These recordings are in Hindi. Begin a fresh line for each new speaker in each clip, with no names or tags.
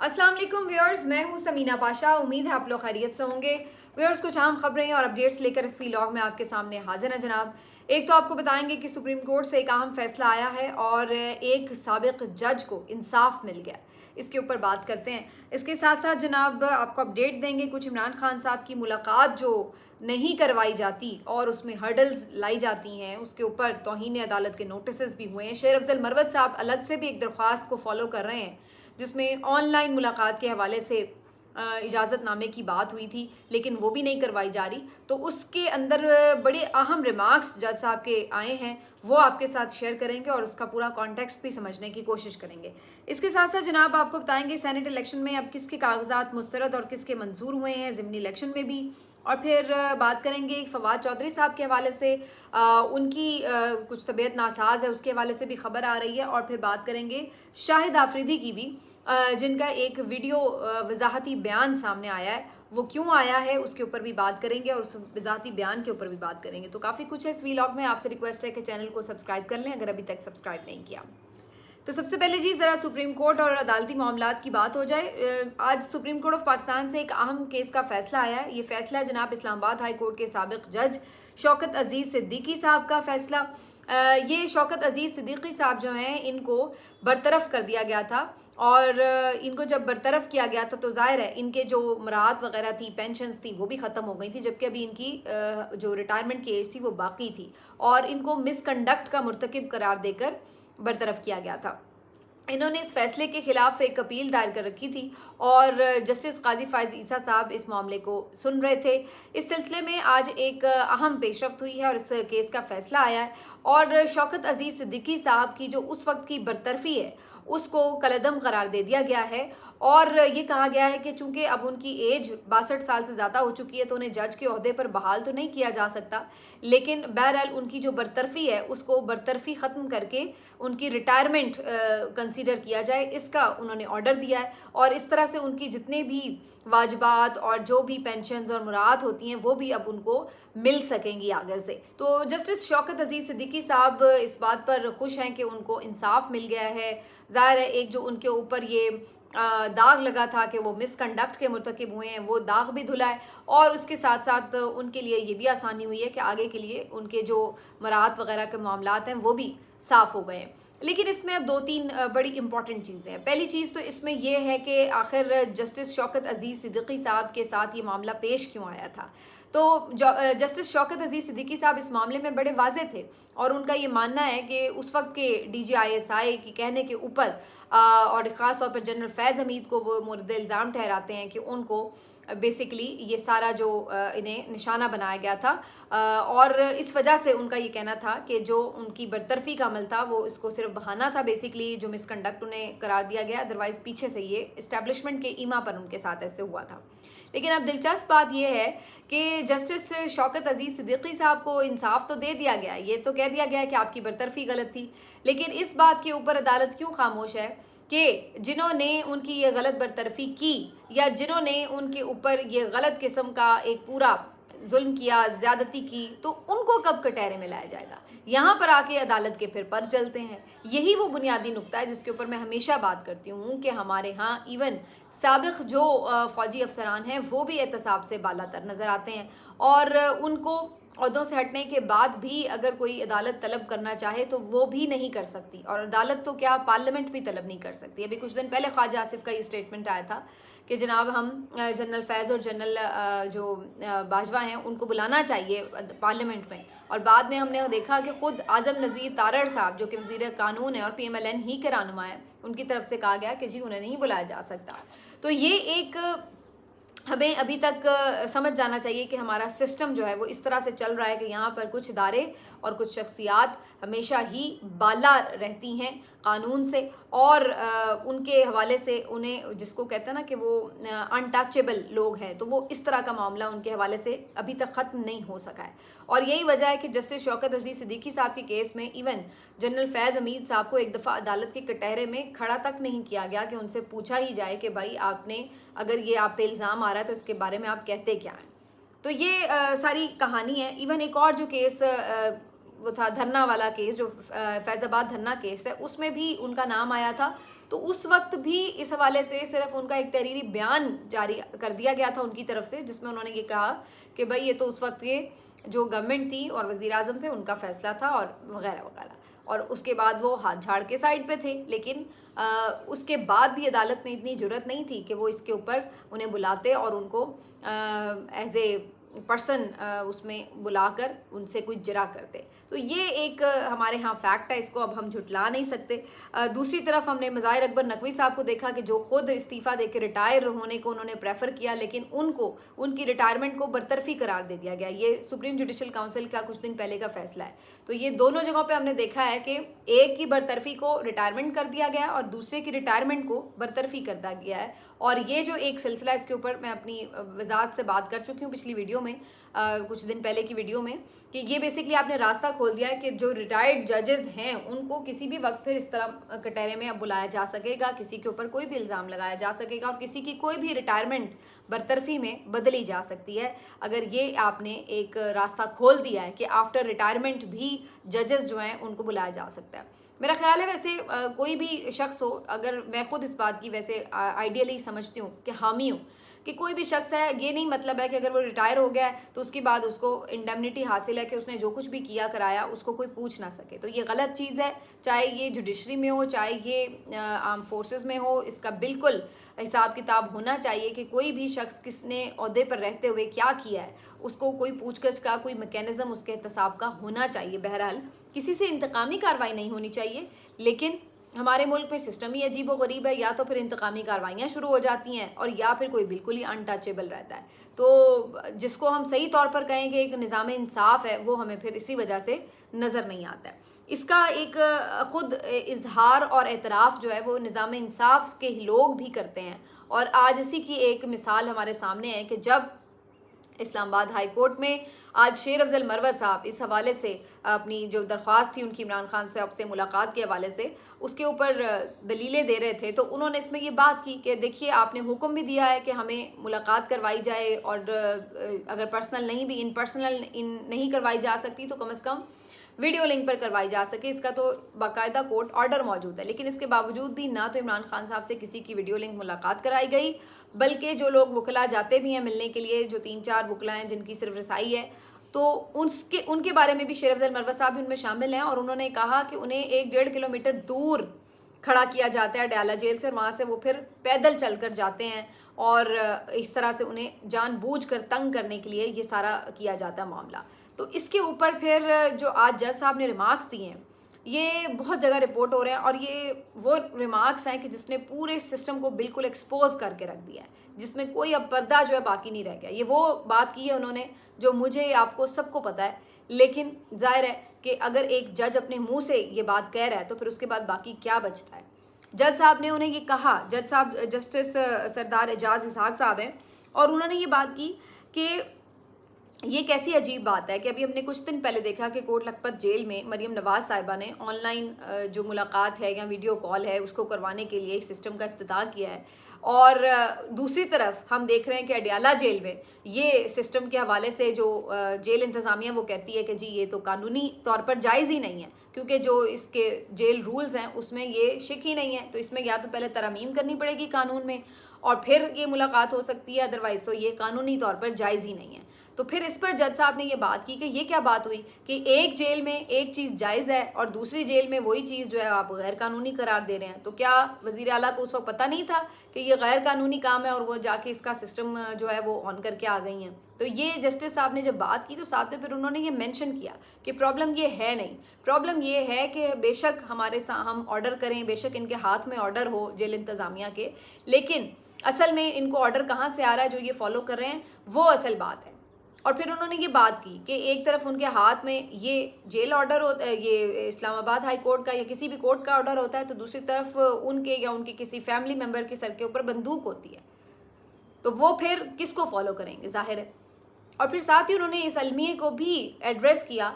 अस्सलाम वालेकुम व्यूअर्स, मैं हूं समीना पाशा। उम्मीद है आप लोग खैरियत से होंगे। व्यूअर्स, कुछ अहम खबरें और अपडेट्स लेकर इस व्लॉग में आपके सामने हाजिर हैं जनाब। एक तो आपको बताएंगे कि सुप्रीम कोर्ट से एक अहम फैसला आया है और एक साबिक जज को इंसाफ मिल गया। इसके ऊपर बात करते हैं। इसके साथ साथ जनाब आपको अपडेट देंगे कुछ इमरान खान साहब की मुलाकात जो नहीं करवाई जाती और उसमें हर्डल्स लाई जाती हैं, उसके ऊपर तौहीन अदालत के नोटिस भी हुए हैं। शेर अफजल मरवत साहब अलग से भी एक दरख्वास्त को फॉलो कर रहे हैं जिसमें ऑनलाइन मुलाकात के हवाले से इजाज़तनामे की बात हुई थी, लेकिन वो भी नहीं करवाई जा रही। तो उसके अंदर बड़े अहम रिमार्क्स जज साहब के आए हैं, वो आपके साथ शेयर करेंगे और उसका पूरा कॉन्टेक्स्ट भी समझने की कोशिश करेंगे। इसके साथ साथ जनाब आपको बताएंगे सेनेट इलेक्शन में अब किसके कागजात मुस्तरद और किसके मंजूर हुए हैं, ज़िमनी इलेक्शन में भी। और फिर बात करेंगे फवाद चौधरी साहब के हवाले से, उनकी कुछ तबीयत नासाज है, उसके हवाले से भी खबर आ रही है। और फिर बात करेंगे शाहिद आफरीदी की भी, जिनका एक वीडियो वजाहती बयान सामने आया है, वो क्यों आया है उसके ऊपर भी बात करेंगे और उस वजाहती बयान के ऊपर भी बात करेंगे। तो काफ़ी कुछ है इस व्लॉग में। आपसे रिक्वेस्ट है कि चैनल को सब्सक्राइब कर लें अगर अभी तक सब्सक्राइब नहीं किया। तो सबसे पहले जी ज़रा सुप्रीम कोर्ट और अदालती मामलात की बात हो जाए। आज सुप्रीम कोर्ट ऑफ पाकिस्तान से एक अहम केस का फैसला आया है। ये फैसला जनाब इस्लामाबाद हाई कोर्ट के साबिक जज शौकत अजीज़ सिद्दीकी साहब का फैसला। ये शौकत अजीज़ सिद्दीकी साहब जो हैं, इनको बरतरफ कर दिया गया था और इनको जब बरतरफ किया गया था तो ज़ाहिर है इनके जो मराहत वगैरह थी, पेंशन्स थी, वो भी ख़त्म हो गई थी, जबकि अभी इनकी जो रिटायरमेंट की एज थी वो बाकी थी और इनको मिसकंडक्ट का मुर्तकिब करार देकर बरतरफ किया गया था। इन्होंने इस फैसले के खिलाफ एक अपील दायर कर रखी थी और जस्टिस काजी फायज ईसा साहब इस मामले को सुन रहे थे। इस सिलसिले में आज एक अहम पेशरफ्त हुई है और इस केस का फैसला आया है और शौकत अजीज़ सिद्दीकी साहब की जो उस वक्त की बरतरफी है उसको कलअदम करार दे दिया गया है और ये कहा गया है कि चूंकि अब उनकी एज 62 साल से ज़्यादा हो चुकी है तो उन्हें जज के ओहदे पर बहाल तो नहीं किया जा सकता, लेकिन बहरहाल उनकी जो बरतरफी है उसको बरतरफी ख़त्म करके उनकी रिटायरमेंट कंसीडर किया जाए, इसका उन्होंने ऑर्डर दिया है। और इस तरह से उनकी जितने भी वाजबात और जो भी पेंशन्स और मुराद होती हैं वो भी अब उनको मिल सकेंगी आगे से। तो जस्टिस शौकत अजीज़ सिद्दीकी साहब इस बात पर खुश हैं कि उनको इंसाफ मिल गया है। ज़ाहिर है एक जो उनके ऊपर ये दाग लगा था कि वो मिसकंडक्ट के मुर्तकिब हुए हैं, वो दाग भी धुला है और उसके साथ साथ उनके लिए ये भी आसानी हुई है कि आगे के लिए उनके जो मराहत वगैरह के मामलात हैं वो भी साफ़ हो गए हैं। लेकिन इसमें अब 2-3 बड़ी इंपॉर्टेंट चीज़ें हैं। पहली चीज़ तो इसमें यह है कि आखिर जस्टिस शौकत अजीज़ सिद्दीकी साहब के साथ ये मामला पेश क्यों आया था। तो जस्टिस शौकत अजीज़ सिद्दीकी साहब इस मामले में बड़े वाज़े थे और उनका ये मानना है कि उस वक्त के DGISI के कहने के ऊपर और ख़ास तौर पर जनरल फैज़ हमीद को वो मोरद इल्ज़ाम ठहराते हैं कि उनको बेसिकली ये सारा जो इन्हें निशाना बनाया गया था और इस वजह से उनका ये कहना था कि जो उनकी बरतरफी का अमल था वो इसको सिर्फ बहाना था, बेसिकली जो मिसकंडक्ट उन्हें करार दिया गया, अदरवाइज़ पीछे से ये इस्टेब्लिशमेंट के ईमा पर उनके साथ ऐसे हुआ था। लेकिन अब दिलचस्प बात यह है कि जस्टिस शौकत अजीज़ सिद्दीकी साहब को इंसाफ तो दे दिया गया, ये तो कह दिया गया कि आपकी बरतरफी गलत थी, लेकिन इस बात के ऊपर अदालत क्यों खामोश है कि जिन्होंने उनकी ये गलत बरतरफी की या जिन्होंने उनके ऊपर ये गलत किस्म का एक पूरा जुल्म किया, ज़्यादती की, तो उनको कब कटहरे में लाया जाएगा। यहाँ पर आके अदालत के फिर पर चलते हैं। यही वो बुनियादी नुक्ता है जिसके ऊपर मैं हमेशा बात करती हूँ कि हमारे यहाँ इवन साबिक़ जो फ़ौजी अफसरान हैं वो भी एहतसाब से बालातर नज़र आते हैं और उनको ओहदों से हटने के बाद भी अगर कोई अदालत तलब करना चाहे तो वो भी नहीं कर सकती, और अदालत तो क्या पार्लियामेंट भी तलब नहीं कर सकती। अभी कुछ दिन पहले ख्वाजा आसिफ का ये स्टेटमेंट आया था कि जनाब हम जनरल फैज़ और जनरल जो बाजवा हैं उनको बुलाना चाहिए पार्लियामेंट में, और बाद में हमने देखा कि ख़ुद आज़म नज़ीर तारड़ साहब जो कि वज़ीर कानून है और PMLN ही के रहनुमा है, उनकी तरफ से कहा गया कि जी उन्हें नहीं बुलाया जा सकता। तो ये एक हमें अभी तक समझ जाना चाहिए कि हमारा सिस्टम जो है वो इस तरह से चल रहा है कि यहाँ पर कुछ इदारे और कुछ शख्सियात हमेशा ही बाला रहती हैं कानून से और उनके हवाले से उन्हें, जिसको कहते हैं ना कि वो अनटचेबल लोग हैं, तो वो इस तरह का मामला उनके हवाले से अभी तक ख़त्म नहीं हो सका है। और यही वजह है कि जस्टिस शौकत अजीज़ सिद्दीकी साहब के केस में इवन जनरल फैज़ हमीद साहब को एक दफ़ा अदालत के कटहरे में खड़ा तक नहीं किया गया कि उनसे पूछा ही जाए कि भाई आपने अगर ये आप पे इल्ज़ाम आ रहा है तो इसके बारे में आप कहते क्या हैं। तो ये सारी कहानी है। इवन एक और जो केस वो था धरना वाला केस, जो फैज़ाबाद धरना केस है, उसमें भी उनका नाम आया था। तो उस वक्त भी इस हवाले से सिर्फ उनका एक तहरीरी बयान जारी कर दिया गया था उनकी तरफ से, जिसमें उन्होंने ये कहा कि भाई ये तो उस वक्त के जो गवर्नमेंट थी और वज़ीर आज़म थे उनका फ़ैसला था और वगैरह वगैरह, और उसके बाद वो हाथ झाड़ के साइड पे थे। लेकिन उसके बाद भी अदालत में इतनी जुर्रत नहीं थी कि वो इसके ऊपर उन्हें बुलाते और उनको एज ए पर्सन उसमें बुलाकर उनसे कुछ जरा करते। तो ये एक हमारे यहाँ फैक्ट है, इसको अब हम झुटला नहीं सकते। दूसरी तरफ हमने मज़ाहिर अकबर नकवी साहब को देखा कि जो खुद इस्तीफ़ा दे के रिटायर होने को उन्होंने प्रेफर किया, लेकिन उनको उनकी रिटायरमेंट को बरतरफी करार दे दिया गया। ये सुप्रीम जुडिशल काउंसिल का कुछ दिन पहले का फैसला है। तो ये दोनों जगहों पर हमने देखा है कि एक की बरतरफी को रिटायरमेंट कर दिया गया और दूसरे की रिटायरमेंट को बरतरफी कर दिया गया है। और ये जो एक सिलसिला, इसके ऊपर मैं अपनी वजाहत से बात कर चुकी हूँ पिछली वीडियो में, कुछ दिन पहले की वीडियो में, कि ये बेसिकली आपने रास्ता खोल दिया है कि जो रिटायर्ड जजेस हैं उनको किसी भी वक्त फिर इस तरह कटहरे में अब बुलाया जा सकेगा, किसी के ऊपर कोई भी इल्ज़ाम लगाया जा सकेगा और किसी की कोई भी रिटायरमेंट बरतरफी में बदली जा सकती है। अगर ये आपने एक रास्ता खोल दिया है कि आफ्टर रिटायरमेंट भी जजेस जो हैं उनको बुलाया जा सकता है। मेरा ख्याल है वैसे कोई भी शख्स हो, अगर मैं खुद इस बात की वैसे आइडियली समझती हूँ कि हामी हूँ कि कोई भी शख्स है, ये नहीं मतलब है कि अगर वो रिटायर हो गया है तो उसके बाद उसको इंडेमनिटी हासिल है कि उसने जो कुछ भी किया कराया उसको कोई पूछ ना सके। तो ये गलत चीज़ है, चाहे ये जुडिशरी में हो, चाहे ये आर्म फोर्सेस में हो। इसका बिल्कुल हिसाब किताब होना चाहिए कि कोई भी शख्स किसने ओहदे पर रहते हुए क्या किया है, उसको कोई पूछगछ का कोई मैकेनिज़्म उसके एहतसाब का होना चाहिए। बहरहाल किसी से इंतकामी कार्रवाई नहीं होनी चाहिए, लेकिन हमारे मुल्क में सिस्टम ही अजीब व गरीब है, या तो फिर इंतकामी कार्रवाइयाँ शुरू हो जाती हैं और या फिर कोई बिल्कुल ही अनटचेबल रहता है। तो जिसको हम सही तौर पर कहें कि एक निज़ाम इंसाफ है, वो हमें फिर इसी वजह से नज़र नहीं आता है। इसका एक ख़ुद इजहार और एतराफ़ जो है वो निज़ाम इंसाफ के लोग भी करते हैं। और आज इसी की एक मिसाल हमारे सामने है कि जब इस्लामाबाद हाई कोर्ट में आज शेर अफजल मरवत साहब इस हवाले से अपनी जो दरख्वास्त थी उनकी इमरान खान साहब से मुलाकात के हवाले से, उसके ऊपर दलीलें दे रहे थे, तो उन्होंने इसमें ये बात की कि देखिए आपने हुक्म भी दिया है कि हमें मुलाकात करवाई जाए और अगर पर्सनल नहीं भी इन पर्सनल नहीं करवाई जा सकती तो कम से कम वीडियो लिंक पर करवाई जा सके। इसका तो बाकायदा कोर्ट ऑर्डर मौजूद है, लेकिन इसके बावजूद भी ना तो इमरान खान साहब से किसी की वीडियो लिंक मुलाकात कराई गई, बल्कि जो लोग वकला जाते भी हैं मिलने के लिए, जो 3-4 वकला हैं जिनकी सिर्फ रसाई है, तो उनके बारे में भी शेर अफजल मरवत साहब भी उनमें शामिल हैं। और उन्होंने कहा कि उन्हें 1-1.5 किलोमीटर दूर खड़ा किया जाता है अडयाला जेल से, और वहाँ से वो फिर पैदल चल कर जाते हैं और इस तरह से उन्हें जानबूझकर तंग करने के लिए ये सारा किया जाता है मामला। तो इसके ऊपर फिर जो आज जज साहब ने रिमार्क्स दिए हैं, ये बहुत जगह रिपोर्ट हो रहे हैं और ये वो रिमार्क्स हैं कि जिसने पूरे सिस्टम को बिल्कुल एक्सपोज करके रख दिया है, जिसमें कोई अब पर्दा जो है बाकी नहीं रह गया। ये वो बात की है उन्होंने जो मुझे आपको सबको पता है, लेकिन जाहिर है कि अगर एक जज अपने मुंह से ये बात कह रहा है तो फिर उसके बाद बाकी क्या बचता है। जज साहब ने उन्हें ये कहा, जज साहब जस्टिस सरदार एजाज इसहाक साहब हैं, और उन्होंने ये बात की कि ये कैसी अजीब बात है कि अभी हमने कुछ दिन पहले देखा कि कोट लखपत जेल में मरीम नवाज साहिबा ने ऑनलाइन जो मुलाकात है या वीडियो कॉल है उसको करवाने के लिए एक सिस्टम का इफ्तिताह किया है, और दूसरी तरफ हम देख रहे हैं कि अडयाला जेल में ये सिस्टम के हवाले से जो जेल इंतज़ामिया वो कहती है कि जी ये तो कानूनी तौर पर जायज़ ही नहीं है, क्योंकि जो इसके जेल रूल्स हैं उसमें ये शिक ही नहीं है। तो इसमें या तो पहले तरमीम करनी पड़ेगी कानून में और फिर ये मुलाकात हो सकती है, अदरवाइज़ तो ये कानूनी तौर पर जायज़ ही नहीं है। तो फिर इस पर जज साहब ने ये बात की कि ये क्या बात हुई कि एक जेल में एक चीज़ जायज़ है और दूसरी जेल में वही चीज़ जो है आप गैर कानूनी करार दे रहे हैं। तो क्या वज़ीर आला को उस वक्त पता नहीं था कि ये गैर कानूनी काम है और वो जाके इसका सिस्टम जो है वो ऑन करके आ गई हैं। तो ये जस्टिस साहब ने जब बात की तो साथ में फिर उन्होंने ये मेंशन किया कि प्रॉब्लम ये है नहीं, प्रॉब्लम ये है कि बेशक हम ऑर्डर करें, बेशक इनके हाथ में ऑर्डर हो जेल इंतज़ामिया के, लेकिन असल में इनको ऑर्डर कहाँ से आ रहा है जो ये फॉलो कर रहे हैं वो असल बात है। और फिर उन्होंने ये बात की कि एक तरफ उनके हाथ में ये जेल ऑर्डर होता है, ये इस्लामाबाद हाई कोर्ट का या किसी भी कोर्ट का ऑर्डर होता है, तो दूसरी तरफ उनके या उनके किसी फैमिली मेम्बर के सर के ऊपर बंदूक होती है, तो वो फिर किसको फॉलो करेंगे, जाहिर है। और फिर साथ ही उन्होंने इस अलमिए को भी एड्रेस किया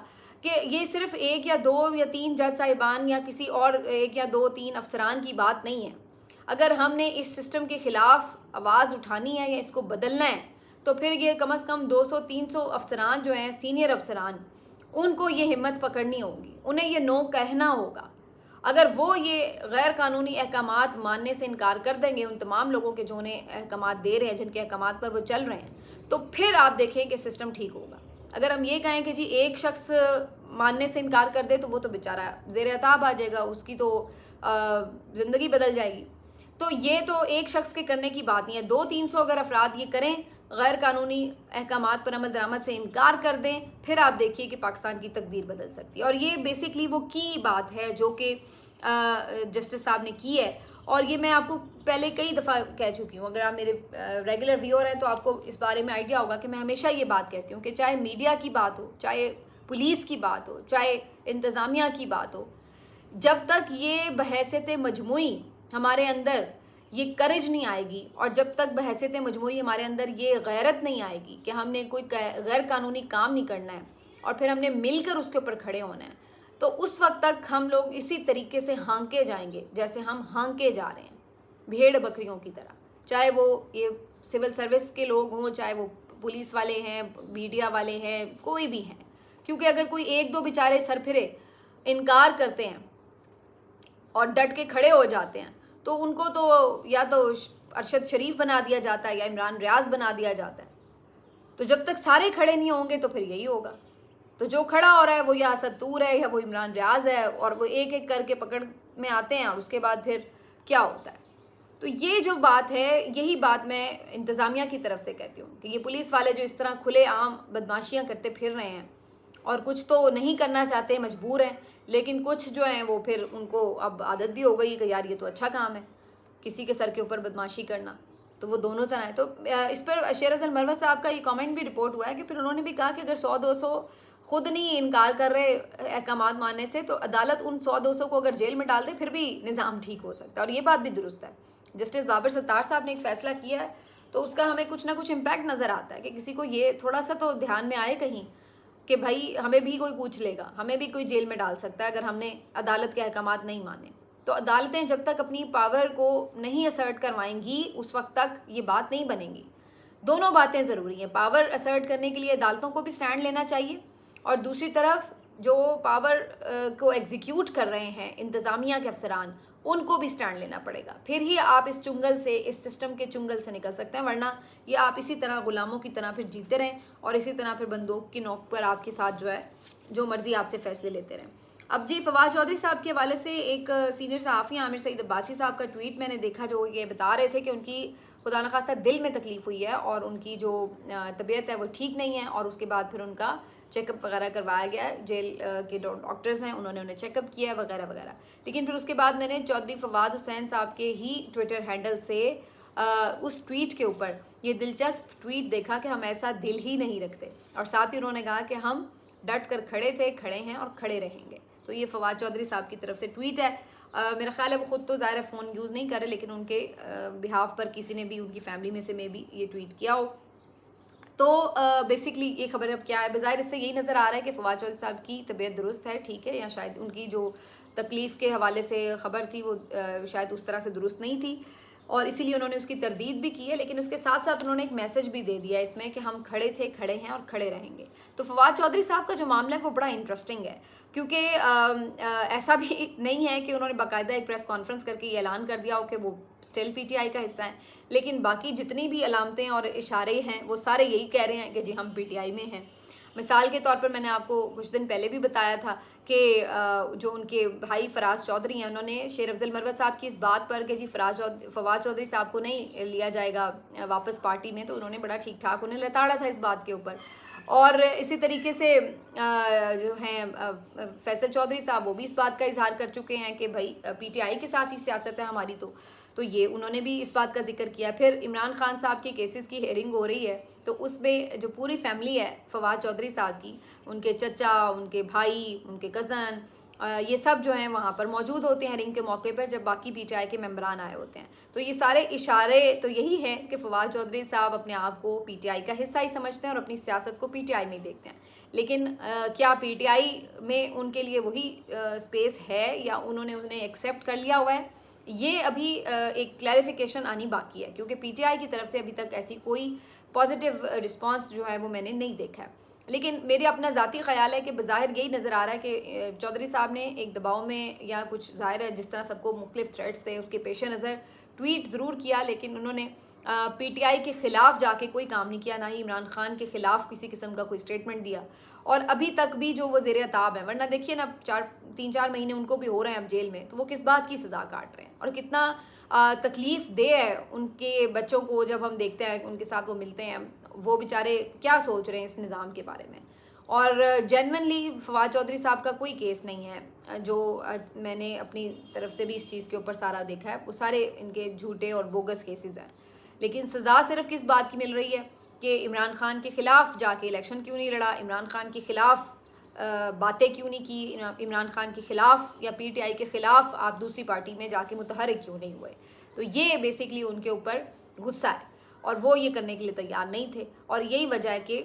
कि ये सिर्फ 1 या 2 या 3 जज साहिबान या किसी और 1 या 2-3 अफसरान की बात नहीं है। अगर हमने इस सिस्टम के ख़िलाफ़ आवाज़ उठानी है या इसको बदलना है तो फिर ये कम से कम 200-300 अफसरान जो हैं सीनियर अफसरान, उनको ये हिम्मत पकड़नी होगी, उन्हें ये नो कहना होगा। अगर वो ये गैर कानूनी अहकामात मानने से इनकार कर देंगे, उन तमाम लोगों के जो उन्हें अहकामात दे रहे हैं, जिनके अहकामात पर वो चल रहे हैं, तो फिर आप देखें कि सिस्टम ठीक होगा। अगर हम ये कहें कि जी एक शख्स मानने से इनकार कर दे तो वो तो बेचारा ज़ेर अताब आ जाएगा, उसकी तो ज़िंदगी बदल जाएगी। तो ये तो एक शख्स के करने की बात नहीं है। 200-300 अगर अफराद ये करें, गैर कानूनी अहकामात पर अमल दरामद से इनकार कर दें, फिर आप देखिए कि पाकिस्तान की तकदीर बदल सकती है। और ये बेसिकली वो की बात है जो कि जस्टिस साहब ने की है, और ये मैं आपको पहले कई दफ़ा कह चुकी हूँ। अगर आप मेरे रेगुलर व्यूअर हैं तो आपको इस बारे में आइडिया होगा कि मैं हमेशा ये बात कहती हूँ कि चाहे मीडिया की बात हो, चाहे पुलिस की बात हो, चाहे इंतज़ामिया की बात हो, जब तक ये बहैसियत मजमूई हमारे अंदर ये करेज नहीं आएगी, और जब तक बहैसियत मजमूई हमारे अंदर ये गैरत नहीं आएगी कि हमने कोई गैर कानूनी काम नहीं करना है और फिर हमने मिलकर उसके ऊपर खड़े होना है, तो उस वक्त तक हम लोग इसी तरीके से हाँके जाएंगे जैसे हम हाँके जा रहे हैं, भेड़ बकरियों की तरह। चाहे वो ये सिविल सर्विस के लोग हों, चाहे वो पुलिस वाले हैं, मीडिया वाले हैं, कोई भी हैं। क्योंकि अगर कोई एक दो बेचारे सरफिरे इनकार करते हैं और डट के खड़े हो जाते हैं, तो उनको तो या तो अरशद शरीफ बना दिया जाता है या इमरान रियाज बना दिया जाता है। तो जब तक सारे खड़े नहीं होंगे तो फिर यही होगा। तो जो खड़ा हो रहा है वो या असद तूर है या वो इमरान रियाज है, और वो एक एक करके पकड़ में आते हैं और उसके बाद फिर क्या होता है। तो ये जो बात है, यही बात मैं इंतज़ामिया की तरफ से कहती हूँ कि ये पुलिस वाले जो इस तरह खुले आम बदमाशियाँ करते फिर रहे हैं, और कुछ तो नहीं करना चाहते, मजबूर हैं, लेकिन कुछ जो हैं वो फिर उनको अब आदत भी हो गई कि यार ये तो अच्छा काम है किसी के सर के ऊपर बदमाशी करना। तो वो दोनों तरह है। तो इस पर शेर अफजल मरवत साहब का ये कमेंट भी रिपोर्ट हुआ है कि फिर उन्होंने भी कहा कि अगर 100-200 खुद नहीं इनकार कर रहे अहकामात मानने से, तो अदालत उन 100-200 को अगर जेल में डाल दे फिर भी निज़ाम ठीक हो सकता है। और ये बात भी दुरुस्त है। जस्टिस बाबर सत्तार साहब ने एक फ़ैसला किया है तो उसका हमें कुछ ना कुछ इम्पैक्ट नज़र आता है कि किसी को ये थोड़ा सा तो ध्यान में आए कहीं कि भाई हमें भी कोई पूछ लेगा, हमें भी कोई जेल में डाल सकता है अगर हमने अदालत के अहकामात नहीं माने। तो अदालतें जब तक अपनी पावर को नहीं असर्ट करवाएंगी उस वक्त तक ये बात नहीं बनेगी। दोनों बातें ज़रूरी हैं। पावर असर्ट करने के लिए अदालतों को भी स्टैंड लेना चाहिए, और दूसरी तरफ जो पावर को एग्जीक्यूट कर रहे हैं इंतज़ामिया के अफसरान, उनको भी स्टैंड लेना पड़ेगा। फिर ही आप इस चुंगल से, इस सिस्टम के चुंगल से निकल सकते हैं, वरना ये आप इसी तरह गुलामों की तरह फिर जीते रहें और इसी तरह फिर बंदूक की नोक पर आपके साथ जो है जो मर्ज़ी आपसे फ़ैसले लेते रहें। अब जी फवाद चौधरी साहब के हवाले से एक सीनियर सहाफ़ी आमिर सईद अब्बासी साहब का ट्वीट मैंने देखा, जो ये बता रहे थे कि उनकी खुदा न खास्ता दिल में तकलीफ़ हुई है और उनकी जो तबीयत है वो ठीक नहीं है, और उसके बाद फिर उनका चेकअप वगैरह करवाया गया। जेल के डॉक्टर्स हैं, उन्होंने उन्हें चेकअप किया है वगैरह वगैरह। लेकिन फिर उसके बाद मैंने चौधरी फवाद हुसैन साहब के ही ट्विटर हैंडल से उस ट्वीट के ऊपर ये दिलचस्प ट्वीट देखा कि हम ऐसा दिल ही नहीं रखते, और साथ ही उन्होंने कहा कि हम डट कर खड़े थे, खड़े हैं और खड़े रहेंगे। तो ये फवाद चौधरी साहब की तरफ से ट्वीट है। मेरा ख्याल है वो ख़ुद तो ज़ाहिर फ़ोन यूज़ नहीं कर रहे, लेकिन उनके बिहाफ पर किसी ने भी, उनकी फैमिली में से मे भी ये ट्वीट किया हो। तो बेसिकली ये खबर अब क्या है, बज़ाहिर इससे यही नज़र आ रहा है कि फवाद चौधरी साहब की तबीयत दुरुस्त है, ठीक है, या शायद उनकी जो तकलीफ़ के हवाले से ख़बर थी वो शायद उस तरह से दुरुस्त नहीं थी, और इसीलिए उन्होंने उसकी तरदीद भी की है। लेकिन उसके साथ साथ उन्होंने एक मैसेज भी दे दिया इसमें कि हम खड़े थे, खड़े हैं और खड़े रहेंगे। तो फवाद चौधरी साहब का जो मामला है वो बड़ा इंटरेस्टिंग है, क्योंकि ऐसा भी नहीं है कि उन्होंने बाकायदा एक प्रेस कॉन्फ्रेंस करके ये ऐलान कर दिया हो कि वो स्टिल पीटीआई का हिस्सा हैं, लेकिन बाकी जितनी भी अलामतें और इशारे हैं वो सारे यही कह रहे हैं कि जी हम पीटीआई में हैं। मिसाल के तौर पर मैंने आपको कुछ दिन पहले भी बताया था कि जो उनके भाई फराज चौधरी हैं, उन्होंने शेर अफजल मरवत साहब की इस बात पर कि जी फवाद चौधरी साहब को नहीं लिया जाएगा वापस पार्टी में, तो उन्होंने बड़ा ठीक ठाक उन्हें लताड़ा था इस बात के ऊपर। और इसी तरीके से जो हैं फैसल चौधरी साहब, वो भी इस बात का इजहार कर चुके हैं कि भाई पीटीआई के साथ ही सियासत है हमारी, तो ये उन्होंने भी इस बात का जिक्र किया। फिर इमरान खान साहब के केसेस की हेयरिंग हो रही है, तो उसमें जो पूरी फैमिली है फवाद चौधरी साहब की, उनके चचा, उनके भाई, उनके कज़न, ये सब जो हैं वहाँ पर मौजूद होते हैं हेयरिंग के मौके पर, जब बाकी पीटीआई के मेंबरान आए होते हैं। तो ये सारे इशारे तो यही हैं कि फवाद चौधरी साहब अपने आप को पीटीआई का हिस्सा ही समझते हैं और अपनी सियासत को पीटीआई में देखते हैं। लेकिन क्या पीटीआई में उनके लिए वही स्पेस है या उन्होंने उन्हें एक्सेप्ट कर लिया हुआ है, ये अभी एक क्लैरिफिकेशन आनी बाकी है, क्योंकि पीटीआई की तरफ से अभी तक ऐसी कोई पॉजिटिव रिस्पांस जो है वो मैंने नहीं देखा है। लेकिन मेरे अपना ज़ाती ख़्याल है कि बज़ाहिर यही नज़र आ रहा है कि चौधरी साहब ने एक दबाव में या कुछ ज़ाहिर है जिस तरह सबको मुख्तलिफ थ्रेट्स थे उसके पेश नज़र ट्वीट ज़रूर किया, लेकिन उन्होंने पीटीआई के ख़िलाफ़ जाके कोई काम नहीं किया, ना ही इमरान खान के ख़िलाफ़ किसी किस्म का कोई स्टेटमेंट दिया। और अभी तक भी जो वज़ीर अताब हैं, वरना देखिए ना 3-4 महीने उनको भी हो रहे हैं अब जेल में, तो वो किस बात की सज़ा काट रहे हैं और कितना तकलीफ़ दे है उनके बच्चों को। जब हम देखते हैं उनके साथ वो मिलते हैं, वो बेचारे क्या सोच रहे हैं इस निज़ाम के बारे में। और जेन्युइनली फवाद चौधरी साहब का कोई केस नहीं है जो मैंने अपनी तरफ से भी इस चीज़ के ऊपर सारा देखा है, वो सारे इनके झूठे और बोगस केसेस हैं। लेकिन सज़ा सिर्फ किस बात की मिल रही है कि इमरान खान के ख़िलाफ़ जाके इलेक्शन क्यों नहीं लड़ा, इमरान खान के ख़िलाफ़ बातें क्यों नहीं की, इमरान खान के ख़िलाफ़ या पीटीआई के ख़िलाफ़ आप दूसरी पार्टी में जाके मुतहरिक क्यों नहीं हुए। तो ये बेसिकली उनके ऊपर गुस्सा है और वो ये करने के लिए तैयार नहीं थे। और यही वजह है कि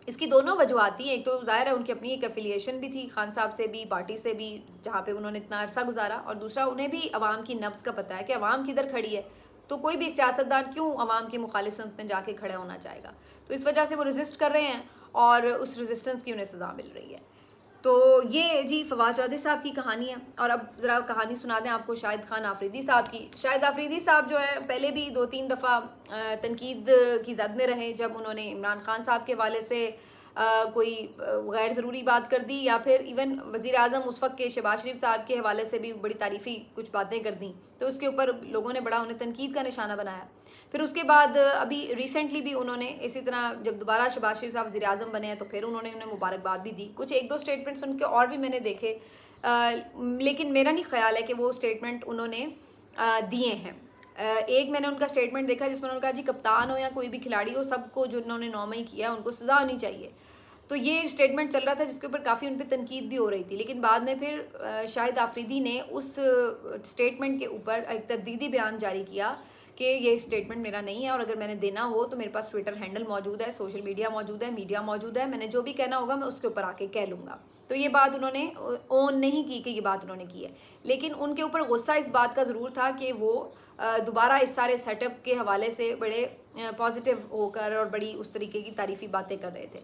इसकी दोनों वजूहत थी। एक तो ज़ाहिर है उनकी अपनी एक एफिलिएशन भी थी खान साहब से भी, पार्टी से भी, जहाँ पे उन्होंने इतना अरसा गुजारा, और दूसरा उन्हें भी अवाम की नब्ज़ का पता है कि अवाम किधर खड़ी है। तो कोई भी सियासतदान क्यों अवाम की मुखालिफत में जाके खड़ा होना चाहेगा। तो इस वजह से वो रजिस्ट कर रहे हैं और उस रजिस्टेंस की उन्हें सज़ा मिल रही है। तो ये जी फवाद चौधरी साहब की कहानी है। और अब ज़रा कहानी सुना दें आपको शाहिद खान आफरीदी साहब की। शाहिद आफरीदी साहब जो है पहले भी 2-3 दफ़ा तनकीद की जद में रहे, जब उन्होंने इमरान खान साहब के हवाले से कोई गैर ज़रूरी बात कर दी, या फिर इवन वज़ीर आज़म उस वक्त के शहबाज शरीफ साहब के हवाले से भी बड़ी तारीफ़ी कुछ बातें कर दी, तो उसके ऊपर लोगों ने बड़ा उन्हें तनकीद का निशाना बनाया। फिर उसके बाद अभी रिसेंटली भी उन्होंने इसी तरह जब दोबारा शहबाज शरीफ साहब वज़ीर आज़म बने हैं तो फिर उन्होंने उन्हें मुबारकबाद भी दी। कुछ 1-2 स्टेटमेंट्स उनके और भी मैंने देखे, लेकिन मेरा नहीं ख्याल है कि वो स्टेटमेंट उन्होंने दिए हैं। एक मैंने उनका स्टेटमेंट देखा जिसमें उन्होंने कहा जी कप्तान हो या कोई भी खिलाड़ी हो, सबको जो उन्होंने 9 मई किया उनको सज़ा होनी चाहिए। तो ये स्टेटमेंट चल रहा था जिसके ऊपर काफ़ी उन पर तनकीद भी हो रही थी, लेकिन बाद में फिर शाहिद आफरीदी ने उस स्टेटमेंट के ऊपर एक तरदीदी बयान जारी किया कि ये स्टेटमेंट मेरा नहीं है, और अगर मैंने देना हो तो मेरे पास ट्विटर हैंडल मौजूद है, सोशल मीडिया मौजूद है, मीडिया मौजूद है, मैंने जो भी कहना होगा मैं उसके ऊपर आके कह लूँगा। तो ये बात उन्होंने ओन नहीं की कि ये बात उन्होंने की है, लेकिन उनके ऊपर गुस्सा इस बात का ज़रूर था कि वो दोबारा इस सारे सेटअप के हवाले से बड़े पॉजिटिव होकर और बड़ी उस तरीके की तारीफ़ी बातें कर रहे थे।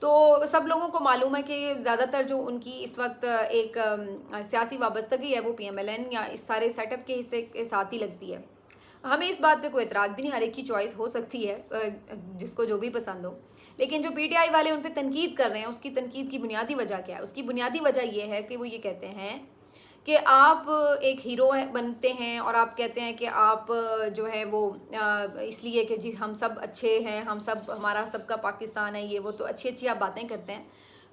तो सब लोगों को मालूम है कि ज़्यादातर जो उनकी इस वक्त एक सियासी वाबस्तगी है वो पीएमएलएन या इस सारे सेटअप के हिस्से के साथ ही लगती है। हमें इस बात पे कोई एतराज़ भी नहीं, हर एक की चॉइस हो सकती है, जिसको जो भी पसंद हो। लेकिन जो पीटीआई वाले उन पर तनकीद कर रहे हैं, उसकी तनकीद की बुनियादी वजह क्या है? उसकी बुनियादी वजह ये है कि वो ये कहते हैं कि आप एक हीरो बनते हैं और आप कहते हैं कि आप जो है वो इसलिए कि जी हम सब अच्छे हैं, हम सब, हमारा सबका पाकिस्तान है, ये वो, तो अच्छी अच्छी आप बातें करते हैं,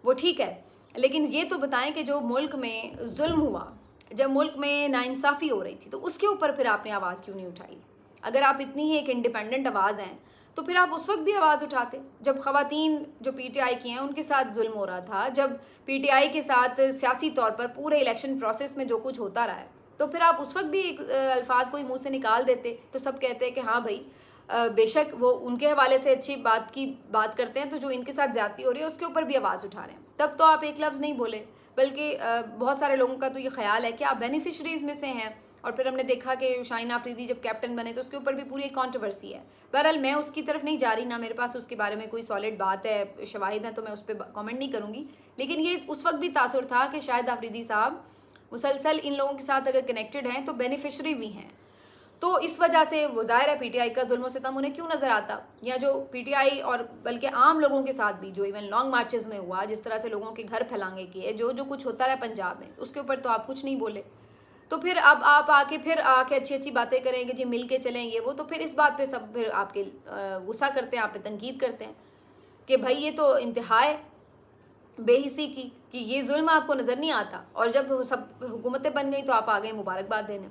वो ठीक है। लेकिन ये तो बताएं कि जो मुल्क में जुल्म हुआ, जब मुल्क में नाइंसाफ़ी हो रही थी, तो उसके ऊपर फिर आपने आवाज़ क्यों नहीं उठाई? अगर आप इतनी ही एक इंडिपेंडेंट आवाज़ हैं तो फिर आप उस वक्त भी आवाज़ उठाते, जब ख़वातीन जो पीटीआई की हैं उनके साथ जुल्म हो रहा था, जब पीटीआई के साथ सियासी तौर पर पूरे इलेक्शन प्रोसेस में जो कुछ होता रहा है, तो फिर आप उस वक्त भी एक अल्फाज कोई मुंह से निकाल देते तो सब कहते हैं कि हाँ भाई बेशक वो उनके हवाले से अच्छी बात की बात करते हैं, तो जो इनके साथ ज़्यादती हो रही है उसके ऊपर भी आवाज़ उठा रहे हैं। तब तो आप एक लफ्ज़ नहीं बोले, बल्कि बहुत सारे लोगों का तो ये ख्याल है कि आप बेनिफिशरीज़ में से हैं। और फिर हमने देखा कि शाहीन आफरीदी जब कैप्टन बने तो उसके ऊपर भी पूरी एक कॉन्ट्रोवर्सी है। बहरहाल मैं उसकी तरफ नहीं जा रही, ना मेरे पास उसके बारे में कोई सॉलिड बात है, शवाहिद हैं, तो मैं उस पर कमेंट नहीं करूँगी। लेकिन ये उस वक्त भी तासुर था कि शाहिद आफरीदी साहब मुसलसल इन लोगों के साथ अगर कनेक्टेड हैं तो बेनिफिशरी भी हैं। तो इस वजह से वो ज़ाहिर है पीटीआई का जुल्म सितम उन्हें क्यों नज़र आता, या जो पीटीआई और बल्कि आम लोगों के साथ भी जो इवन लॉन्ग मार्चेज़ में हुआ, जिस तरह से लोगों के घर फैलांगे किए, जो जो कुछ होता रहा पंजाब में, उसके ऊपर तो आप कुछ नहीं बोले। तो फिर अब आप आके अच्छी अच्छी बातें करेंगे जी मिल के चलेंगे वो, तो फिर इस बात पे सब फिर आपके गुस्सा करते हैं, आप पे तनकीद करते हैं कि भाई ये तो इंतहा है बेहिसी की, कि ये जुल्म आपको नज़र नहीं आता, और जब सब हुकूमतें बन गई तो आप आ गए मुबारकबाद देने।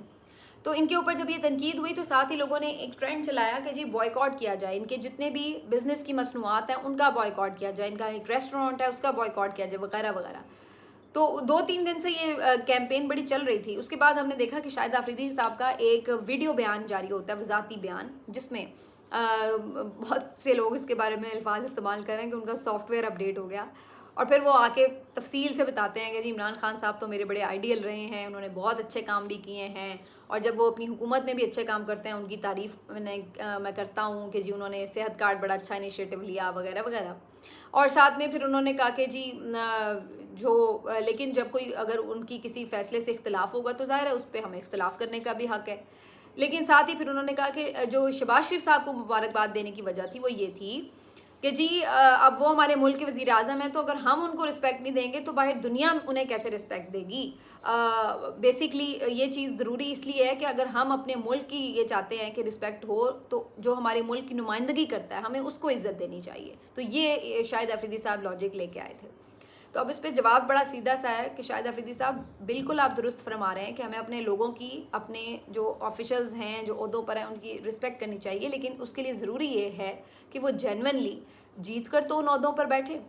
तो इनके ऊपर जब ये तनकीद हुई तो साथ ही लोगों ने एक ट्रेंड चलाया कि जी बॉयकॉट किया जाए, इनके जितने भी बिज़नेस की मसनूआत हैं उनका बॉयकॉट किया जाए, इनका एक रेस्टोरेंट है उसका बॉयकॉट किया जाए, वगैरह वगैरह। तो 2-3 दिन से ये कैंपेन बड़ी चल रही थी। उसके बाद हमने देखा कि शाहिद आफरीदी साहब का एक वीडियो बयान जारी होता है, वज़ाती बयान, जिसमें बहुत से लोग इसके बारे में अल्फाज इस्तेमाल करें कि उनका सॉफ्टवेयर अपडेट हो गया, और फिर वो आके तफसील से बताते हैं कि जी इमरान खान साहब तो मेरे बड़े आइडियल रहे हैं, उन्होंने बहुत अच्छे काम भी किए हैं, और जब वो अपनी हुकूमत में भी अच्छे काम करते हैं उनकी तारीफ़ मैं करता हूँ कि जी उन्होंने सेहत कार्ड बड़ा अच्छा इनिशिएटिव लिया, वगैरह वगैरह। और साथ में फिर उन्होंने कहा कि जी लेकिन जब कोई अगर उनकी किसी फैसले से इख्तलाफ होगा तो ज़ाहिर है उस पर हमें इख्तलाफ करने का भी हक़ है। लेकिन साथ ही फिर उन्होंने कहा कि जो शहबाज शरीफ साहब को मुबारकबाद देने की वजह थी वो ये थी कि जी अब वो हमारे मुल्क के वज़ीर आज़म हैं, तो अगर हम उनको रिस्पेक्ट नहीं देंगे तो बाहर दुनिया उन्हें कैसे रिस्पेक्ट देगी। बेसिकली ये चीज़ ज़रूरी इसलिए है कि अगर हम अपने मुल्क की ये चाहते हैं कि रिस्पेक्ट हो तो जो हमारे मुल्क की नुमाइंदगी करता है हमें उसको इज़्ज़त देनी चाहिए। तो ये शाहिद अफरीदी साहब लॉजिक लेके आए थे। तो अब इस पर जवाब बड़ा सीधा सा है कि शाहिद अफरीदी साहब बिल्कुल आप दुरुस्त फरमा रहे हैं कि हमें अपने लोगों की, अपने जो ऑफिशल्स हैं, जो ओहदों पर हैं, उनकी रिस्पेक्ट करनी चाहिए, लेकिन उसके लिए ज़रूरी ये है कि वो जेन्युइनली जीत कर तो उन ओहदों पर बैठे।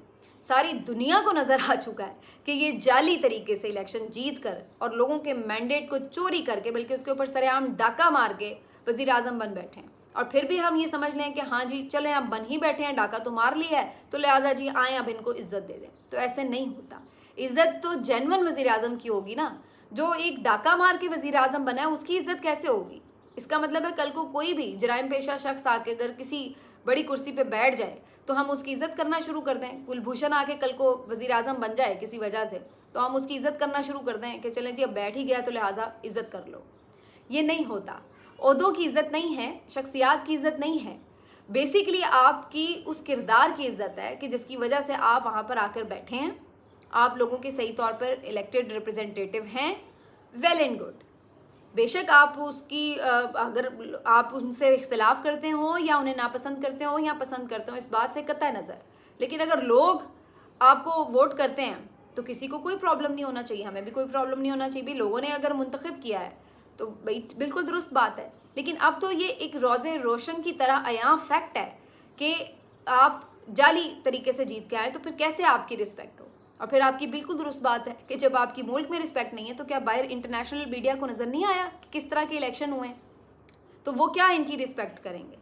सारी दुनिया को नज़र आ चुका है कि ये जाली तरीके से इलेक्शन जीत कर और लोगों के मैंडेट को चोरी करके, बल्कि उसके ऊपर सरेआम डाका मार के वज़ीर आज़म बन बैठे हैं। और फिर भी हम ये समझ लें कि हाँ जी चलें आप बन ही बैठे हैं, डाका तो मार लिया है, तो लिहाजा जी आएँ अब इनको इज्जत दे दें। तो ऐसे नहीं होता। इज्जत तो जेन्युइन वज़ीर आज़म की होगी ना। जो एक डाका मार के वज़ीर आज़म बना है उसकी इज्जत कैसे होगी? इसका मतलब है कल को कोई भी जराइम पेशा शख्स आके अगर किसी बड़ी कुर्सी पे बैठ जाए तो हम उसकी इज्जत करना शुरू कर दें। कुलभूषण आके कल को वज़ीर आज़म बन जाए किसी वजह से, तो हम उसकी इज्जत करना शुरू कर दें कि चलें जी अब बैठ ही गया तो लिहाजा इज्जत कर लो। ये नहीं होता। ओहदों की इज्जत नहीं है, शख्सियात की इज्जत नहीं है। बेसिकली आपकी उस किरदार की इज्जत है कि जिसकी वजह से आप वहाँ पर आकर बैठे हैं, आप लोगों के सही तौर पर इलेक्टेड रिप्रेजेंटेटिव हैं, वेल एंड गुड। बेशक आप उसकी अगर आप उनसे इख्तिलाफ करते हो या उन्हें नापसंद करते हो या पसंद करते हो, इस बात से कतई नज़र, लेकिन अगर लोग आपको वोट करते हैं तो किसी को कोई प्रॉब्लम नहीं होना चाहिए, हमें भी कोई प्रॉब्लम नहीं होना चाहिए। भी लोगों ने अगर मुंतखब किया है तो भाई बिल्कुल दुरुस्त बात है। लेकिन अब तो ये एक रोज़े रोशन की तरह आया फैक्ट है कि आप जाली तरीके से जीत के आए, तो फिर कैसे आपकी रिस्पेक्ट हो। और फिर आपकी बिल्कुल दुरुस्त बात है कि जब आपकी मुल्क में रिस्पेक्ट नहीं है तो क्या बाहर इंटरनेशनल मीडिया को नज़र नहीं आया कि किस तरह के इलेक्शन हुए हैं, तो वो क्या इनकी रिस्पेक्ट करेंगे।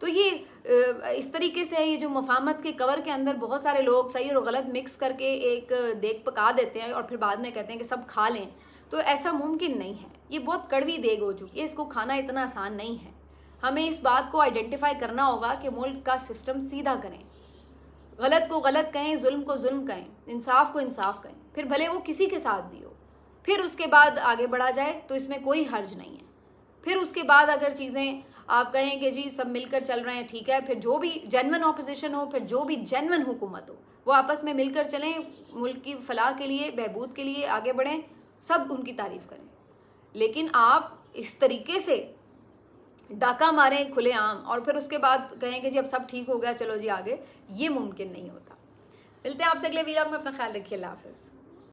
तो ये इस तरीके से ये जो मफाहमत के कवर के अंदर बहुत सारे लोग सही और गलत मिक्स करके एक देग पका देते हैं और फिर बाद में कहते हैं कि सब खा लें, तो ऐसा मुमकिन नहीं है। ये बहुत कड़वी देग हो चुकी है, इसको खाना इतना आसान नहीं है। हमें इस बात को आइडेंटिफाई करना होगा कि मुल्क का सिस्टम सीधा करें, गलत को गलत कहें, जुल्म को जुल्म कहें, इंसाफ को इंसाफ कहें, फिर भले वो किसी के साथ भी हो, फिर उसके बाद आगे बढ़ा जाए तो इसमें कोई हर्ज नहीं है। फिर उसके बाद अगर चीज़ें आप कहें कि जी सब मिलकर चल रहे हैं, ठीक है, फिर जो भी जेन्युइन ऑपोजिशन हो, फिर जो भी जेन्युइन हुकूमत हो, वो आपस में मिलकर चलें, मुल्क की फलाह के लिए, बहबूद के लिए आगे बढ़ें, सब उनकी तारीफ़ करें। लेकिन आप इस तरीके से डाका मारें खुलेआम और फिर उसके बाद कहें कि जी अब सब ठीक हो गया चलो जी आगे, ये मुमकिन नहीं होता। मिलते हैं आपसे अगले वीडियो में, अपना ख्याल रखिए, अल्लाह हाफ़िज़।